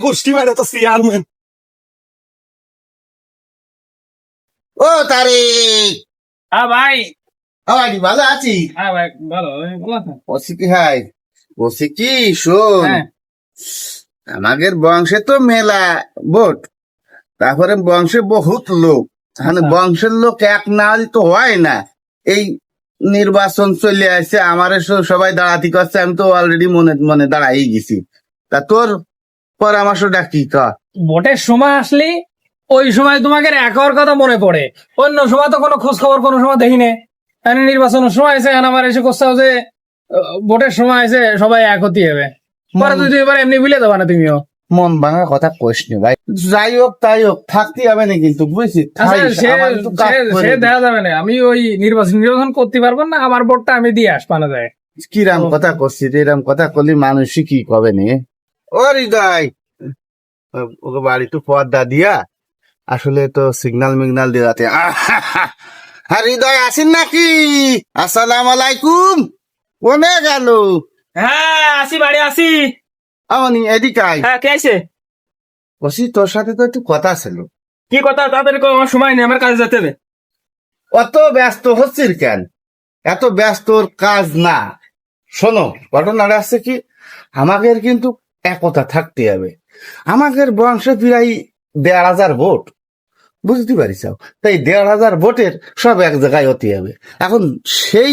গোষ্ঠী মারা তো চেয়ারম্যান। ও তারিক, হ্যাঁ ভাই। আমি ভালো আছি। হ্যাঁ ভাই ভালো আছেন? বসি কি হাই, বসি কি শোন, হ্যাঁ। আমাদের বংশে তো মেলা ভোট, তারপরে বংশে বহুত লোক, মানে বংশের লোক এক না হলে তো হয় না। এই নির্বাচন চলে আসছে, আমার সবাই দাঁড়াতে করছে, আমি তো অলরেডি মনে মনে দাঁড়াই গেছি। তা তোর পরামর্শটা কি কর? ভোটের সময় আসলে ওই সময় তোমাকে একার কথা মনে পড়ে, অন্য সময় তো কোনো খোঁজ খবর কোনো সময় দেখি না। নির্বাচনের সময় আছে, আমার এসে কোথাও যে ভোটের সময় আছে সবাই এক হতে হবে, পরে তুই এবার এমনি ভুলে দেবা না তুমিও। মন ভাঙা কথা কইস নি ভাই, যাই হোক তাই হোক থাকতে হবে না কিন্তু, বুঝছিস? সে দেখা যাবে না, আমি ওই নির্বাচন করতে পারবো না, আমার ভোটটা আমি দিয়ে আসবানা যায়। কিরাম কথা করছিস, এরম কথা করলে মানুষই কি কবে নি? ও হৃদয়, ওকে বাড়ি তো পর্দা দিয়া, আসলে তো সিগনাল মিগনাল দিয়ে যাতে। হ্যাঁ হৃদয় আসেন নাকি? আসসালাম আলাইকুম। কোনে গেল? হ্যাঁ আসি, বাড়ি আসি। আমনি এদিকে আয়। হ্যাঁ কে আছে? বসি, তোর সাথে তো একটু কথা ছিল। কি কথা? তাড়াতাড়ি আমার সময় নেই, আমার কাজে যেতে হবে। অত ব্যস্ত হচ্ছিস কেন? এত ব্যস্ত কাজ না। শোনো, ঘটনাটা আছে কি, আমাদের কিন্তু একতা থাকতে হবে। আমাদের বংশে প্রায় 1,500 ভোট, বুঝতে পারিস? তাই 1,500 ভোটের সব এক জায়গায় হতে হবে। এখন সেই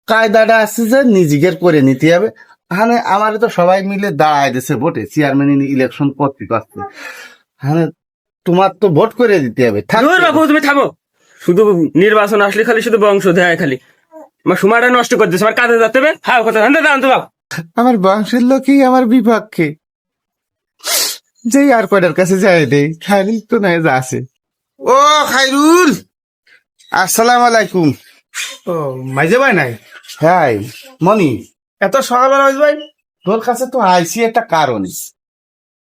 কায়দাটা আছে যে নিজেদের করে নিতে হবে। মানে আমার তো সবাই মিলে দাঁড়ায় দিছে ভোটে, চেয়ারম্যান ইলেকশন করতে করতে। মানে তোমার তো ভোট করে দিতে হবে। বাবু তুমি থামো, শুধু নির্বাচন আসলে খালি শুধু বংশ দেয়, খালি আমার সময়টা নষ্ট করতেছে, আমার কাজে যেতে হবে। হ্যাঁ কথা দাঁড়ান তো বাবু। আমার বংশের লোকই আমার বিপক্ষে, যেই আর কয়টার কাছে যায় দেই, খাইরুল তো নাই যা আছে। ও খাইরুল, আসসালাম আলাইকুম। ও মাইজে ভাই নাই? হ্যাঁ মনি, এত সকালবেলা মাইজে ভাই? তোর কাছে তো আইসি একটা কারণ।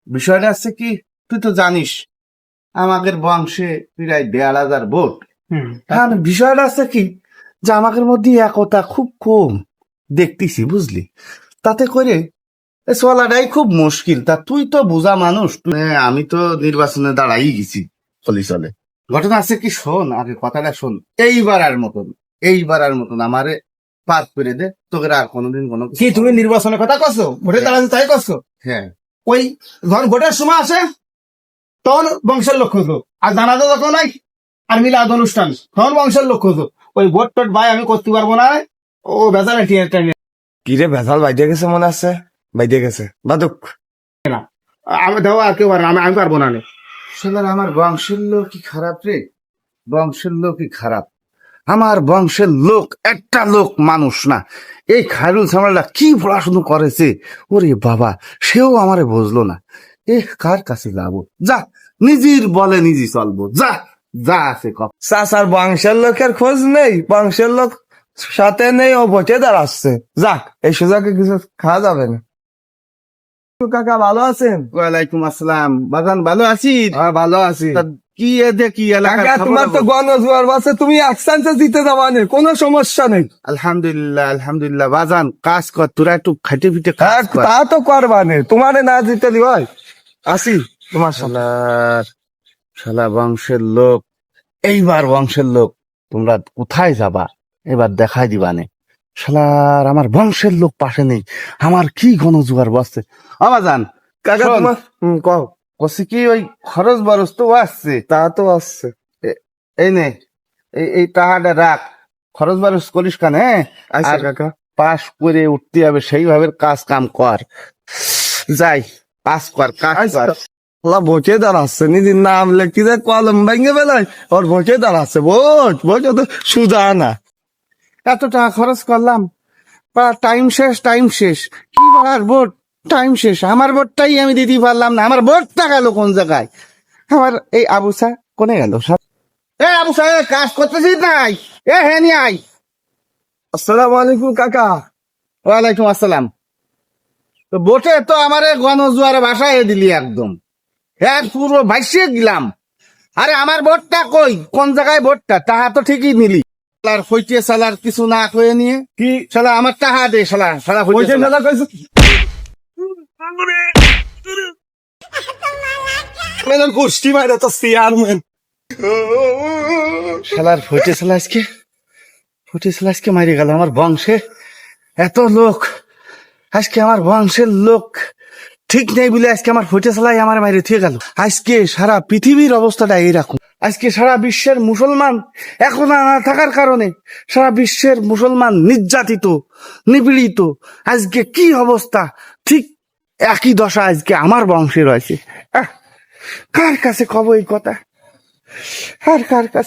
বিষয়টা আছে কি, তুই তো জানিস আমাদের বংশে প্রায় 1,500 ভোট। হ্যাঁ, বিষয়টা আছে কি যে আমাদের মধ্যে একতা খুব কম দেখতেছি, বুঝলি? তাতে করে চলাটাই খুব মুশকিল। তা তুই তো বোঝা মানুষ, আমি তো নির্বাচনে দাঁড়াই গেছি, চলে ঘটনা আছে কি, শোন আগে কথাটা শোন। এইবার আর মতন আমারে পার করে দে, তোকে আর কোনোদিন কোনো কি তুমি নির্বাচনের কথা করছো? ভোটে দাঁড়াতে তাই করছো? হ্যাঁ, ওই যখন ভোটের সময় আসে তখন বংশের লোক খুঁজো, আর জানাজা যখন নাই আর মিলাদ অনুষ্ঠান তখন বংশের লোক খুঁজো। ওই ভোট টোট ভাই আমি করতে পারবো না, ও বেজাল টেনে। কি রে, ভেজাল বাইদে গেছে মনে আছে? বাইদে গেছে বাদুক। আমি দেবো আর কেউ পারবো না, আমি পারবো না। শালার আমার বংশের লোক কি খারাপ রে, বংশের লোকই খারাপ। আমার বংশের লোক একটা লোক মানুষ না। এই খায়রুল সামরাটা কি পড়াশুনো করেছে, ওরে বাবা, সেও আমারে বুঝলো না। কার কাছে যাবো? যা, নিজের বলে নিজে চলবো, যা যা আছে কপ। চাচার বংশের লোকের খোঁজ নেই, বংশের লোক সাথে নেই, ও ভোটে দাঁড়াচ্ছে। যাক, এই সুযোগে কিছু খাওয়া যাবে না। কাকা ভালো আছেন? ওয়ালাইকুম আসসালাম। বাগান ভালো আছিস? ভালো আছি। তা কি কি এলাকার কাকা, তোমার তো গণজোয়ার বাসে, তুমি একসাথে জিতে যাবা না, কোনো সমস্যা নেই। আলহামদুলিল্লাহ আলহামদুলিল্লাহ। বাজান কাজ কর, তোরা একটু খাইতে পিটে কাজ কর। তা তো করবা না, তোমারে না জিতে দিবাই। আসি তোমার সাথে। শালা বংশের লোক, এইবার বংশের লোক তোমরা কোথায় যাবা এবার দেখাই দিবানে। শালার আমার বংশের লোক পাশে নেই, আমার কি গণজোয়ার বসছে। বাজান কাকা শোন, তোমার কও। কষি কি ওই খরচ বরচ তো আসছে, তা তো আসছে। এই নে এই টাকাটা রাখ, খরচ বরচ করিস কেন? হ্যাঁ, আচ্ছা আর কাকা। পাস করে উঠতে হবে, সেইভাবে কাজ কাম কর। যাই, কাজ কর কাজ কর। ভোটে দাঁড়াচ্ছে, নিজের নাম লেখি যে কলম ভেঙে বেলায় ওর ভোটে দাঁড়াচ্ছে। ভোট তো সুদা না। এত টাকা খরচ করলাম, টাইম শেষ কি বলার, ভোট টাইম শেষ। আমার ভোটটাই আমি দিতে পারলাম না, আমার ভোটটা গেল কোন জায়গায়? আমার এই আবুসা কোনে গেল? আবুসা কাজ করতেছিস নাই? হ্যাঁ নিয়ে আয়। আসসালামু আলাইকুম কাকা। ওয়ালাইকুম আসসালাম। তো ভোটে তো আমার গণজোয়ার ভাষায় দিলি একদম, হ্যাঁ পুরো ভাইসিয়ে দিলাম। আরে আমার ভোটটা কই, কোন জায়গায় ভোটটা? টাকা তো ঠিকই নিলি, শালার হইতে শালার কিছু না কয়ে নিয়ে কি শালা আমার টাকা দে শালা শালা হইতে ওই যে শালা। দাদা কইছে মেন গোষ্ঠী মাইরা তো চেয়ারম্যান শালার হইতে শালা আজকে মারি গেল আমার বংশে এত লোক আজকে আমার বংশের লোক ঠিক নেই বলে আজকে আমার হইতে চালাই আমার মাইরে থেকে গেল আজকে সারা পৃথিবীর অবস্থাটা এইরকম আজকে সারা বিশ্বের মুসলমান এখন না থাকার কারণে সারা বিশ্বের মুসলমান নির্যাতিত নিপীড়িত আজকে কি অবস্থা ঠিক একই দশা আজকে আমার বংশে রয়েছে কার কাছে কব এই কথা আর কার কাছে